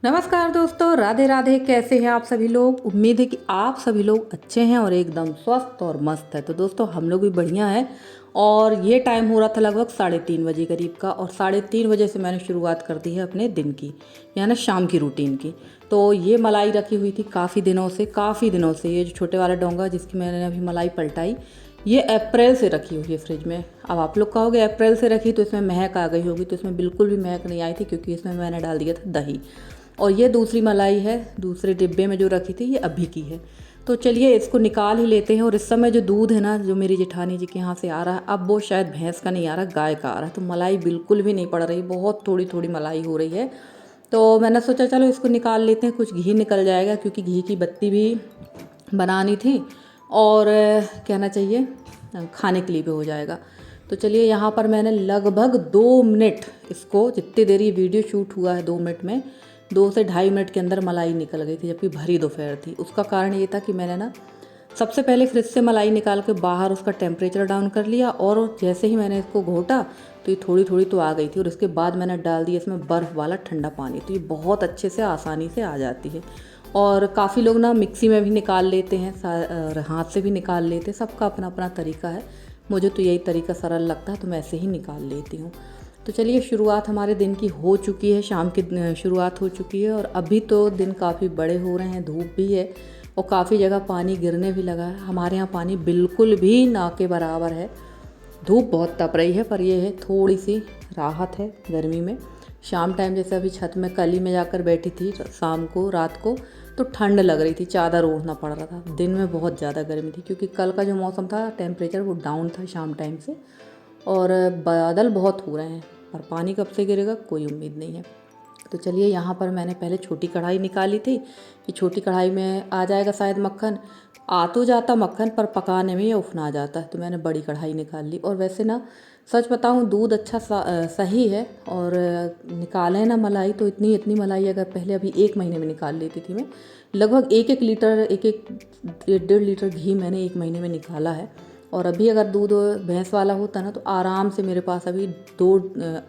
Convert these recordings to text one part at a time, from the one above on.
नमस्कार दोस्तों, राधे राधे। कैसे हैं आप सभी लोग? उम्मीद है कि आप सभी लोग अच्छे हैं और एकदम स्वस्थ और मस्त है। तो दोस्तों हम लोग भी बढ़िया हैं। और ये टाइम हो रहा था लगभग 3:30 बजे करीब का, और 3:30 बजे से मैंने शुरुआत कर दी है अपने दिन की, यानी शाम की रूटीन की। तो ये मलाई रखी हुई थी काफ़ी दिनों से। ये जो छोटे वाला डोंगा जिसकी मैंने अभी मलाई पलटाई, ये अप्रैल से रखी हुई है फ्रिज में। अब आप लोग कहोगे अप्रैल से रखी तो इसमें महक आ गई होगी, तो इसमें बिल्कुल भी महक नहीं आई थी, क्योंकि इसमें मैंने डाल दिया था दही। और ये दूसरी मलाई है, दूसरे डिब्बे में जो रखी थी, ये अभी की है। तो चलिए इसको निकाल ही लेते हैं। और इस समय जो दूध है ना, जो मेरी जेठानी जी के यहाँ से आ रहा है, अब वो शायद भैंस का नहीं आ रहा, गाय का आ रहा है। तो मलाई बिल्कुल भी नहीं पड़ रही, बहुत थोड़ी थोड़ी मलाई हो रही है। तो मैंने सोचा चलो इसको निकाल लेते हैं, कुछ घी निकल जाएगा, क्योंकि घी की बत्ती भी बनानी थी और कहना चाहिए खाने के लिए भी हो जाएगा। तो चलिए यहाँ पर मैंने लगभग 2 मिनट इसको, जितनी देर ये वीडियो शूट हुआ है 2 मिनट में, 2 से ढाई मिनट के अंदर मलाई निकल गई थी, जबकि भरी दोपहर थी। उसका कारण ये था कि मैंने ना सबसे पहले फ्रिज से मलाई निकाल के बाहर उसका टेम्परेचर डाउन कर लिया, और जैसे ही मैंने इसको घोटा तो ये थोड़ी थोड़ी तो आ गई थी। और इसके बाद मैंने डाल दिया इसमें बर्फ़ वाला ठंडा पानी, तो ये बहुत अच्छे से आसानी से आ जाती है। और काफ़ी लोग ना मिक्सी में भी निकाल लेते हैं, हाथ से भी निकाल लेते हैं, सबका अपना अपना तरीका है। मुझे तो यही तरीका सरल लगता है, तो मैं ऐसे ही निकाल लेती हूँ। तो चलिए शुरुआत हमारे दिन की हो चुकी है, शाम की शुरुआत हो चुकी है। और अभी तो दिन काफ़ी बड़े हो रहे हैं, धूप भी है और काफ़ी जगह पानी गिरने भी लगा है। हमारे यहाँ पानी बिल्कुल भी ना के बराबर है, धूप बहुत तप रही है। पर यह है थोड़ी सी राहत है गर्मी में। शाम टाइम जैसे अभी छत में कली में जाकर बैठी थी शाम को, रात को, तो ठंड लग रही थी, चादर ओढ़ना पड़ रहा था। दिन में बहुत ज़्यादा गर्मी थी, क्योंकि कल का जो मौसम था टेम्परेचर वो डाउन था शाम टाइम से। और बादल बहुत हो रहे हैं, पर पानी कब से गिरेगा कोई उम्मीद नहीं है। तो चलिए यहाँ पर मैंने पहले छोटी कढ़ाई निकाली थी कि छोटी कढ़ाई में आ जाएगा शायद मक्खन। आ तो जाता मक्खन, पर पकाने में ये उफना जाता है, तो मैंने बड़ी कढ़ाई निकाल ली। और वैसे ना सच बताऊँ, दूध अच्छा सही है। और निकाले ना मलाई, तो इतनी मलाई अगर पहले अभी 1 महीने में निकाल लेती थी मैं, लगभग 1-1 लीटर 1-1.5 लीटर घी मैंने 1 महीने में निकाला है। और अभी अगर दूध भैंस वाला होता ना, तो आराम से मेरे पास अभी 2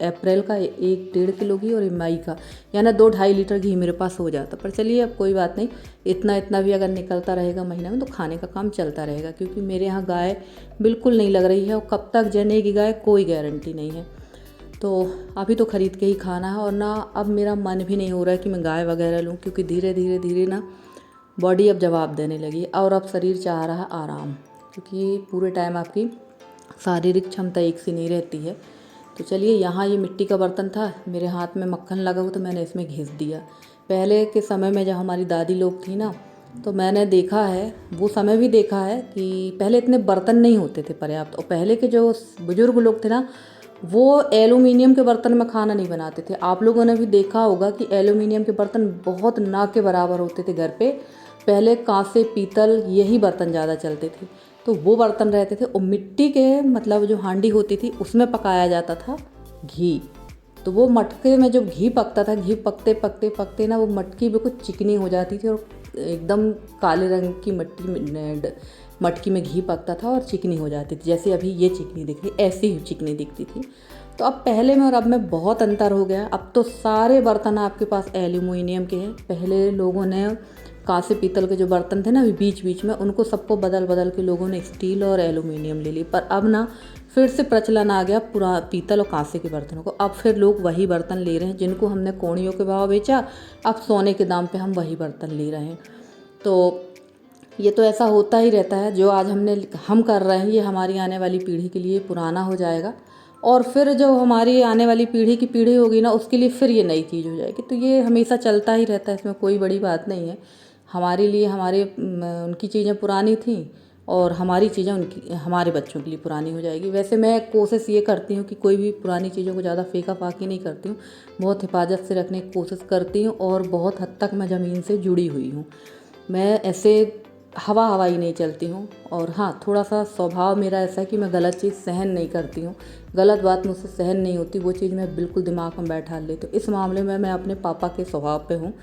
अप्रैल का 1-1.5 किलो घी, और मई का यानी 2-2.5 लीटर घी मेरे पास हो जाता। पर चलिए अब कोई बात नहीं, इतना भी अगर निकलता रहेगा महीने में तो खाने का काम चलता रहेगा। क्योंकि मेरे यहाँ गाय बिल्कुल नहीं लग रही है, और कब तक जनेगी गाय कोई गारंटी नहीं है। तो अभी तो ख़रीद के ही खाना है। और ना अब मेरा मन भी नहीं हो रहा है कि मैं गाय वगैरह लूँ, क्योंकि धीरे ना बॉडी अब जवाब देने लगी, और अब शरीर चाह रहा है आराम, क्योंकि पूरे टाइम आपकी शारीरिक क्षमता एक सी नहीं रहती है। तो चलिए यहाँ ये मिट्टी का बर्तन था, मेरे हाथ में मक्खन लगा हुआ, तो मैंने इसमें घिस दिया। पहले के समय में जब हमारी दादी लोग थी ना, तो मैंने देखा है, वो समय भी देखा है कि पहले इतने बर्तन नहीं होते थे पर्याप्त। और पहले के जो बुजुर्ग लोग थे ना, वो एलुमिनियम के बर्तन में खाना नहीं बनाते थे। आप लोगों ने भी देखा होगा कि एलुमिनियम के बर्तन बहुत ना के बराबर होते थे घर पे। पहले कांसे, पीतल, यही बर्तन ज़्यादा चलते थे। तो वो बर्तन रहते थे, और मिट्टी के मतलब जो हांडी होती थी उसमें पकाया जाता था घी। तो वो मटके में जब घी पकता था, घी पकते ना वो मटकी बिल्कुल चिकनी हो जाती थी, और एकदम काले रंग की मटकी में घी पकता था और चिकनी हो जाती थी। जैसे अभी ये चिकनी दिख रही, ऐसी ही चिकनी दिखती थी। तो अब पहले में और अब में बहुत अंतर हो गया। अब तो सारे बर्तन आपके पास एल्यूमिनियम के हैं। पहले लोगों ने कांसे, पीतल के जो बर्तन थे ना बीच में, उनको सबको बदल के लोगों ने स्टील और एल्यूमिनियम ले ली। पर अब ना फिर से प्रचलन आ गया पूरा पीतल और कांसे के बर्तनों को। अब फिर लोग वही बर्तन ले रहे हैं जिनको हमने कौड़ियों के भाव बेचा, अब सोने के दाम पे हम वही बर्तन ले रहे हैं। तो ये तो ऐसा होता ही रहता है। जो आज हम कर रहे हैं, ये हमारी आने वाली पीढ़ी के लिए पुराना हो जाएगा, और फिर जो हमारी आने वाली पीढ़ी की पीढ़ी होगी ना, उसके लिए फिर ये नई चीज़ हो जाएगी। तो ये हमेशा चलता ही रहता है, इसमें कोई बड़ी बात नहीं है। हमारे लिए उनकी चीज़ें पुरानी थी, और हमारी चीज़ें हमारे बच्चों के लिए पुरानी हो जाएगी। वैसे मैं कोशिश ये करती हूँ कि कोई भी पुरानी चीज़ों को ज़्यादा फेंका फाकी नहीं करती हूँ, बहुत हिफाजत से रखने की कोशिश करती हूँ। और बहुत हद तक मैं ज़मीन से जुड़ी हुई हूँ, मैं ऐसे हवाई नहीं चलती हूँ। और हाँ, थोड़ा सा स्वभाव मेरा ऐसा है कि मैं गलत चीज़ सहन नहीं करती हूँ, गलत बात मुझसे सहन नहीं होती, वो चीज़ मैं बिल्कुल दिमाग में बैठा लेती हूँ। इस मामले में मैं अपने पापा के स्वभाव पे हूँ।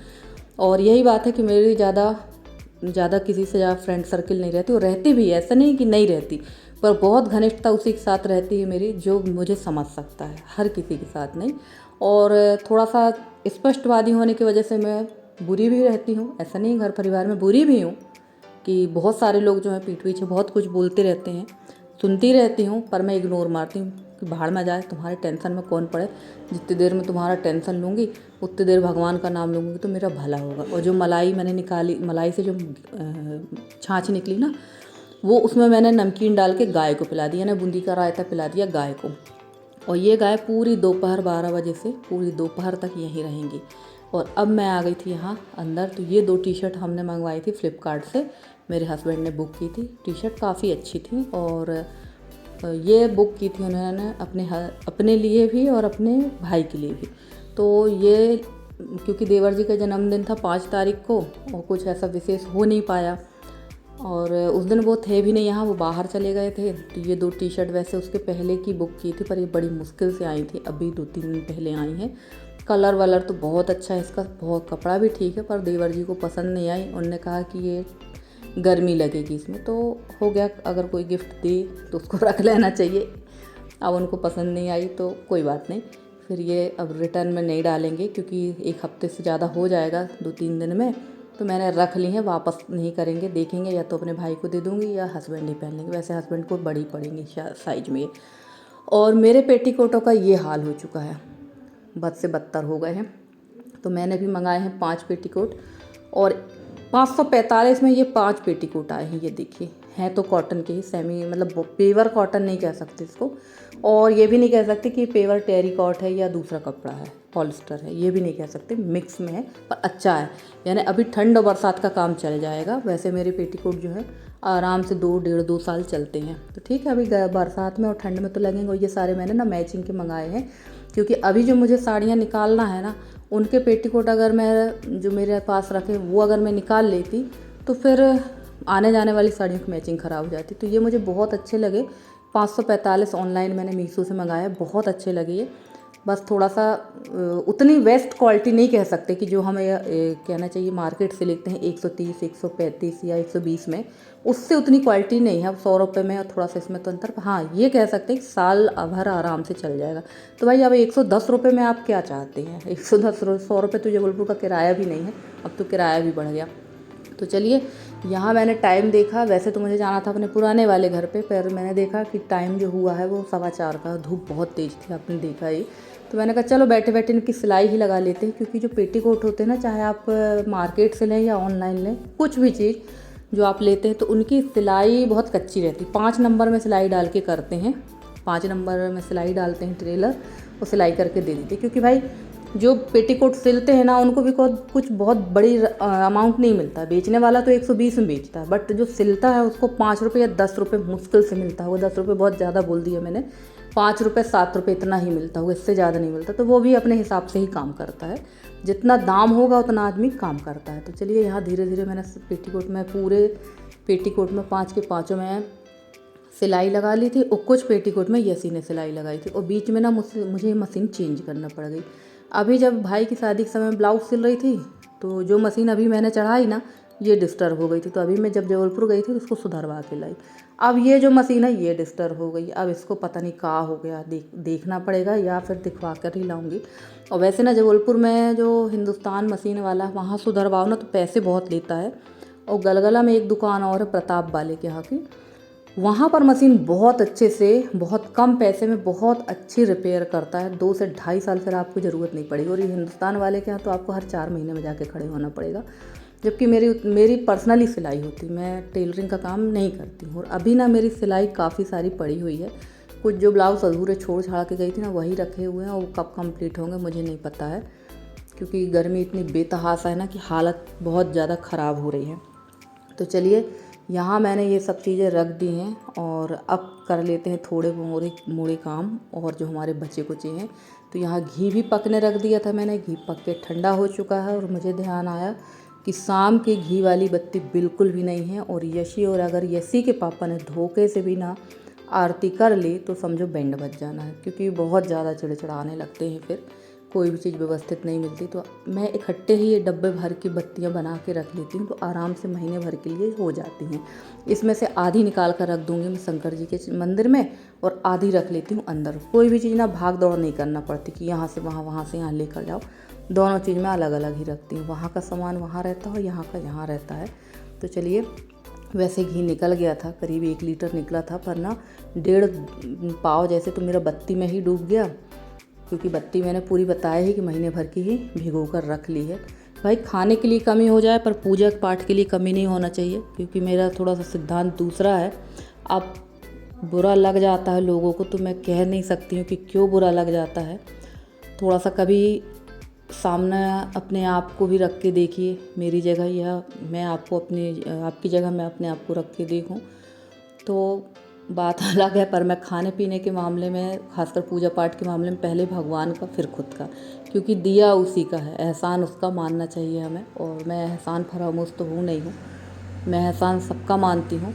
और यही बात है कि मेरी ज़्यादा किसी से ज़्यादा फ्रेंड सर्किल नहीं रहती, और रहती भी ऐसा नहीं कि नहीं रहती, पर बहुत घनिष्ठता उसी के साथ रहती है मेरी जो मुझे समझ सकता है, हर किसी के साथ नहीं। और थोड़ा सा स्पष्टवादी होने की वजह से मैं बुरी भी रहती हूँ, ऐसा नहीं घर परिवार में बुरी भी हूँ कि बहुत सारे लोग जो हैं पीठ पीछे बहुत कुछ बोलते रहते हैं, सुनती रहती हूँ, पर मैं इग्नोर मारती हूँ कि भाड़ में जाए, तुम्हारे टेंशन में कौन पड़े। जितनी देर में तुम्हारा टेंशन लूँगी उतनी देर भगवान का नाम लूँगी तो मेरा भला होगा। और जो मलाई मैंने निकाली, मलाई से जो छाछ निकली ना, वो उसमें मैंने नमकीन डाल के गाय को पिला दिया ना, बूंदी का रायता पिला दिया गाय को। और ये गाय पूरी दोपहर 12 बजे से पूरी दोपहर तक यहीं रहेंगी। और अब मैं आ गई थी यहाँ अंदर। तो ये 2 टी-शर्ट हमने मंगवाई थी फ्लिपकार्ट से, मेरे हस्बैंड ने बुक की थी। टी-शर्ट काफ़ी अच्छी थी और ये बुक की थी उन्होंने अपने लिए भी और अपने भाई के लिए भी। तो ये क्योंकि देवर जी का जन्मदिन था 5 तारीख को और कुछ ऐसा विशेष हो नहीं पाया और उस दिन वो थे भी नहीं यहाँ, वो बाहर चले गए थे। तो ये 2 टी-शर्ट वैसे उसके पहले की बुक की थी, पर ये बड़ी मुश्किल से आई थी, अभी 2-3 दिन पहले आई हैं। कलर वलर तो बहुत अच्छा है इसका, बहुत कपड़ा भी ठीक है, पर देवर जी को पसंद नहीं आई। उन्होंने कहा कि ये गर्मी लगेगी इसमें, तो हो गया, अगर कोई गिफ्ट दे तो उसको रख लेना चाहिए। अब उनको पसंद नहीं आई तो कोई बात नहीं, फिर ये अब रिटर्न में नहीं डालेंगे क्योंकि 1 हफ्ते से ज़्यादा हो जाएगा 2-3 दिन में। तो मैंने रख ली हैं, वापस नहीं करेंगे, देखेंगे या तो अपने भाई को दे दूँगी या हस्बैंड ही पहन लेंगे। वैसे हस्बैंड को बड़ी पड़ेंगी साइज में ये। और मेरे पेटीकोटों का ये हाल हो चुका है, बद से बदतर हो गए हैं। तो मैंने भी मंगाए हैं 5 पेटीकोट और 545 में ये 5 पेटीकोट आए हैं। ये देखिए, हैं तो कॉटन के ही, सेमी मतलब पेवर कॉटन नहीं कह सकते इसको, और ये भी नहीं कह सकते कि पेवर टेरिकॉट है या दूसरा कपड़ा है, पॉलिस्टर है, ये भी नहीं कह सकते, मिक्स में है, पर अच्छा है। यानी अभी ठंड और बरसात का काम चल जाएगा। वैसे मेरे पेटीकोट जो है आराम से 2-1.5-2 साल चलते हैं। तो ठीक है, अभी बरसात में और ठंड में तो लगेंगे। और ये सारे मैंने ना मैचिंग के मंगाए हैं, क्योंकि अभी जो मुझे साड़ियाँ निकालना है ना, उनके पेटीकोट अगर मैं जो मेरे पास रखे वो अगर मैं निकाल लेती तो फिर आने जाने वाली साड़ियों की मैचिंग ख़राब हो जाती। तो ये मुझे बहुत अच्छे लगे। 545 ऑनलाइन मैंने मीशो से मंगाया, बहुत अच्छे लगे ये। बस थोड़ा सा उतनी बेस्ट क्वालिटी नहीं कह सकते कि जो हमें कहना चाहिए मार्केट से लेते हैं 130, 135 या 120 में, उससे उतनी क्वालिटी नहीं है। अब 100 रुपये में और थोड़ा सा इसमें तो अंतर, हाँ ये कह सकते हैं कि साल भर आराम से चल जाएगा। तो भाई अब 110 रुपये में आप क्या चाहते हैं? 100 रुपये तो जबलपुर का किराया भी नहीं है, अब तो किराया भी बढ़ गया। तो चलिए, यहाँ मैंने टाइम देखा, वैसे तो मुझे जाना था अपने पुराने वाले घर पे, पर मैंने देखा कि टाइम जो हुआ है वो 4:15 का, धूप बहुत तेज़ थी, आपने देखा ही। तो मैंने कहा चलो बैठे बैठे इनकी सिलाई ही लगा लेते हैं, क्योंकि जो पेटीकोट होते हैं ना, चाहे आप मार्केट से लें या ऑनलाइन लें, कुछ भी चीज़ जो आप लेते हैं तो उनकी सिलाई बहुत कच्ची रहती। 5 नंबर में सिलाई डाल के करते हैं, 5 नंबर में सिलाई डालते हैं टेलर, वो सिलाई करके दे देते, क्योंकि भाई जो पेटीकोट सिलते हैं ना, उनको भी कुछ बहुत बड़ी अमाउंट नहीं मिलता। बेचने वाला तो 120 में बेचता है, बट जो सिलता है उसको 5 रुपये या 10 रुपये मुश्किल से मिलता होगा। 10 रुपये बहुत ज़्यादा बोल दिया मैंने, 5 रुपये 7 रुपये इतना ही मिलता होगा, इससे ज़्यादा नहीं मिलता। तो वो भी अपने हिसाब से ही काम करता है, जितना दाम होगा उतना आदमी काम करता है। तो चलिए, यहाँ धीरे धीरे मैंने पेटीकोट में, पूरे पेटीकोट में 5 के 5 में सिलाई लगा ली थी, और कुछ पेटीकोट में यसी ने सिलाई लगाई थी, और बीच में ना मुझे मशीन चेंज करना पड़ गई। अभी जब भाई की शादी के समय ब्लाउज सिल रही थी, तो जो मशीन अभी मैंने चढ़ाई ना, ये डिस्टर्ब हो गई थी। तो अभी मैं जब जबलपुर गई थी तो उसको सुधरवा के लाई। अब ये जो मशीन है ये डिस्टर्ब हो गई, अब इसको पता नहीं कहाँ हो गया, देखना पड़ेगा या फिर दिखवा कर ही लाऊंगी। और वैसे ना जबलपुर में जो हिंदुस्तान मशीन वाला, वहाँ सुधरवाओ ना तो पैसे बहुत लेता है। और गलगला में एक दुकान और है प्रताप वाले के यहाँ की, वहाँ पर मशीन बहुत अच्छे से, बहुत कम पैसे में बहुत अच्छी रिपेयर करता है। 2 से 2.5 साल फिर आपको ज़रूरत नहीं पड़ेगी। और ये हिंदुस्तान वाले के यहाँ तो आपको हर 4 महीने में जाके खड़े होना पड़ेगा। जबकि मेरी पर्सनली सिलाई होती, मैं टेलरिंग का काम नहीं करती हूँ। और अभी ना मेरी सिलाई काफ़ी सारी पड़ी हुई है, कुछ जो ब्लाउज अधूरे छोड़ छाड़ के गई थी ना, वही रखे हुए हैं, और वो कब कंप्लीट होंगे मुझे नहीं पता है, क्योंकि गर्मी इतनी बेतहाशा है ना कि हालत बहुत ज़्यादा ख़राब हो रही है। तो चलिए, यहाँ मैंने ये सब चीज़ें रख दी हैं, और अब कर लेते हैं थोड़े मोड़े काम और जो हमारे बचे कुचे हैं। तो यहाँ घी भी पकने रख दिया था मैंने, घी पक के ठंडा हो चुका है। और मुझे ध्यान आया कि शाम की घी वाली बत्ती बिल्कुल भी नहीं है, और यशी, और अगर यशी के पापा ने धोखे से भी ना आरती कर ली तो समझो बैंड बज जाना है, क्योंकि बहुत ज़्यादा चिड़चिड़ाने लगते हैं, फिर कोई भी चीज़ व्यवस्थित नहीं मिलती। तो मैं इकट्ठे ही ये डब्बे भर की बत्तियां बना के रख लेती हूँ, तो आराम से महीने भर के लिए हो जाती हैं। इसमें से आधी निकाल कर रख दूँगी मैं शंकर जी के मंदिर में, और आधी रख लेती हूँ अंदर। कोई भी चीज़ ना भाग दौड़ नहीं करना पड़ती कि यहाँ से वहाँ, वहाँ से यहाँ लेकर जाओ। दोनों चीज़ मैं अलग अलग ही रखती हूँ। वहाँ का सामान वहाँ रहता है और यहाँ का यहाँ रहता है। तो चलिए, वैसे घी निकल गया था, करीब 1 लीटर निकला था, पर ना 1.5 पाव जैसे तो मेरा बत्ती में ही डूब गया, क्योंकि बत्ती मैंने पूरी बताया ही कि महीने भर की ही भिगो कर रख ली है। भाई खाने के लिए कमी हो जाए पर पूजा पाठ के लिए कमी नहीं होना चाहिए, क्योंकि मेरा थोड़ा सा सिद्धांत दूसरा है। अब बुरा लग जाता है लोगों को तो मैं कह नहीं सकती हूँ कि क्यों बुरा लग जाता है। थोड़ा सा कभी सामने अपने आप को भी रख के देखिए, मेरी जगह, या मैं आपकी जगह मैं अपने आप को रख के देखूं तो बात अलग है। पर मैं खाने पीने के मामले में, खासकर पूजा पाठ के मामले में, पहले भगवान का फिर खुद का, क्योंकि दिया उसी का है, एहसान उसका मानना चाहिए हमें। और मैं एहसान फरामोश तो नहीं हूँ, मैं एहसान सबका मानती हूँ।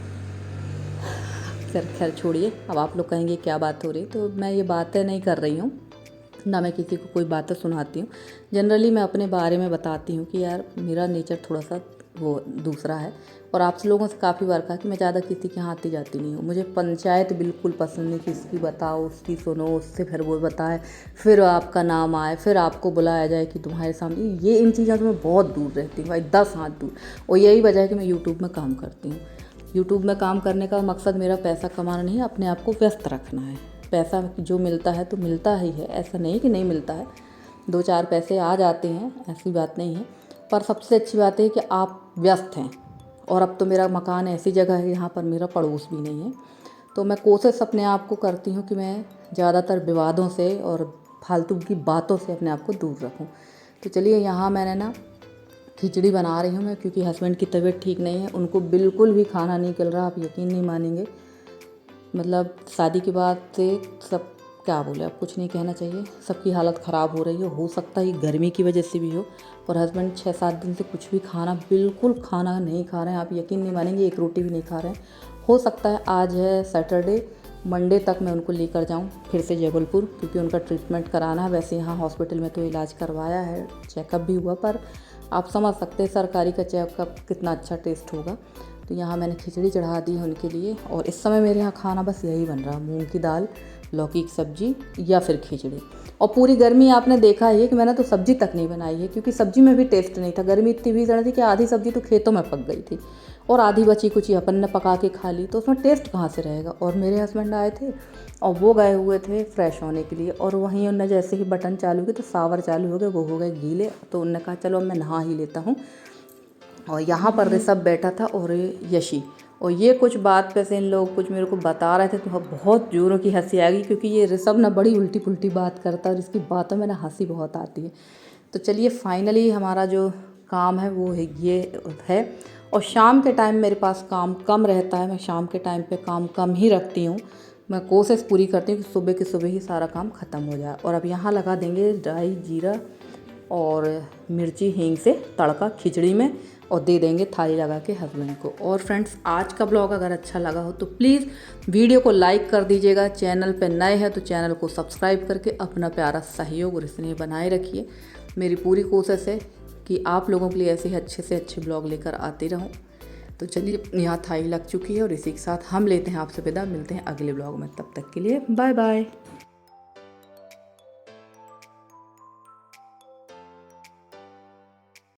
खैर छोड़िए, अब आप लोग कहेंगे क्या बात हो रही, तो मैं ये बातें नहीं कर रही हूँ, ना मैं किसी को कोई बातें सुनाती हूँ। जनरली मैं अपने बारे में बताती हूँ कि यार मेरा नेचर थोड़ा सा वो दूसरा है। और आप लोगों से काफ़ी बार कहा कि मैं ज़्यादा किसी के यहाँ आती जाती नहीं हूँ। मुझे पंचायत बिल्कुल पसंद नहीं, किसकी बताओ, उसकी सुनो, उससे फिर वो बताए, फिर आपका नाम आए, फिर आपको बुलाया जाए कि तुम्हारे सामने, ये इन चीज़ों से मैं बहुत दूर रहती हूँ भाई, 10 हाथ दूर। और यही वजह है कि मैं यूट्यूब में काम करती हूँ। यूट्यूब में काम करने का मकसद मेरा पैसा कमाना नहीं है, अपने आप को व्यस्त रखना है। पैसा जो मिलता है तो मिलता ही है, ऐसा नहीं कि नहीं मिलता है, 2-4 पैसे आ जाते हैं, ऐसी बात नहीं है। पर सबसे अच्छी बात है कि आप व्यस्त हैं। और अब तो मेरा मकान ऐसी जगह है यहाँ पर मेरा पड़ोस भी नहीं है, तो मैं कोशिश अपने आप को करती हूँ कि मैं ज़्यादातर विवादों से और फालतू की बातों से अपने आप को दूर रखूँ। तो चलिए, यहाँ मैंने ना खिचड़ी बना रही हूँ मैं, क्योंकि हस्बैंड की तबीयत ठीक नहीं है, उनको बिल्कुल भी खाना नहीं निकल रहा, आप यकीन नहीं मानेंगे। मतलब शादी के बाद से सब, क्या बोले, अब कुछ नहीं कहना चाहिए, सबकी हालत ख़राब हो रही हो सकता है गर्मी की वजह से भी हो। और हस्बैंड 6-7 दिन से कुछ भी बिल्कुल खाना नहीं खा रहे हैं, आप यकीन नहीं मानेंगे, 1 रोटी भी नहीं खा रहे हैं। हो सकता है आज है सैटरडे, मंडे तक मैं उनको लेकर जाऊं फिर से जबलपुर, क्योंकि उनका ट्रीटमेंट कराना है। वैसे यहाँ हॉस्पिटल में तो इलाज करवाया है, चेकअप भी हुआ, पर आप समझ सकते हैं सरकारी का चेकअप कितना अच्छा टेस्ट होगा। तो यहाँ मैंने खिचड़ी चढ़ा दी है उनके लिए। और इस समय मेरे यहाँ खाना बस यही बन रहा है, मूंग की दाल, लौकी की सब्जी या फिर खिचड़ी। और पूरी गर्मी आपने देखा है कि मैंने तो सब्जी तक नहीं बनाई है, क्योंकि सब्जी में भी टेस्ट नहीं था। गर्मी इतनी भीषण थी कि आधी सब्जी तो खेतों में पक गई थी और आधी बची कुची अपन ने पका के खा ली, तो उसमें टेस्ट कहाँ से रहेगा। और मेरे हस्बैंड आए थे और वो गए हुए थे फ्रेश होने के लिए, और वहीं उनने जैसे ही बटन चालू किए तो शावर चालू हो गए, वो हो गए गीले। तो उनने कहा चलो मैं नहा ही लेता हूँ। और यहाँ पर ऋषभ बैठा था और यशी, और ये कुछ बात पे से इन लोग कुछ मेरे को बता रहे थे, तो बहुत जोरों की हंसी आ गई, क्योंकि ये ऋषभ ना बड़ी उल्टी पुल्टी बात करता है और इसकी बातों में ना हंसी बहुत आती है। तो चलिए, फाइनली हमारा जो काम है वो है ये है। और शाम के टाइम मेरे पास काम कम रहता है, मैं शाम के टाइम पे काम कम ही रखती हूँ। मैं कोशिश पूरी करती हूँ कि सुबह के सुबह ही सारा काम ख़त्म हो जाए। और अब यहाँ लगा देंगे ड्राई जीरा और मिर्ची हींग से तड़का खिचड़ी में, और दे देंगे थाली लगा के हस्बैंड को। और फ्रेंड्स, आज का ब्लॉग अगर अच्छा लगा हो तो प्लीज़ वीडियो को लाइक कर दीजिएगा। चैनल पे नए हैं तो चैनल को सब्सक्राइब करके अपना प्यारा सहयोग और स्नेह बनाए रखिए। मेरी पूरी कोशिश है कि आप लोगों के लिए ऐसे ही अच्छे से अच्छे ब्लॉग लेकर आती रहूं। तो चलिए, यहाँ थाली लग चुकी है और इसी के साथ हम लेते हैं आपसे विदा। मिलते हैं अगले ब्लॉग में, तब तक के लिए बाय बाय।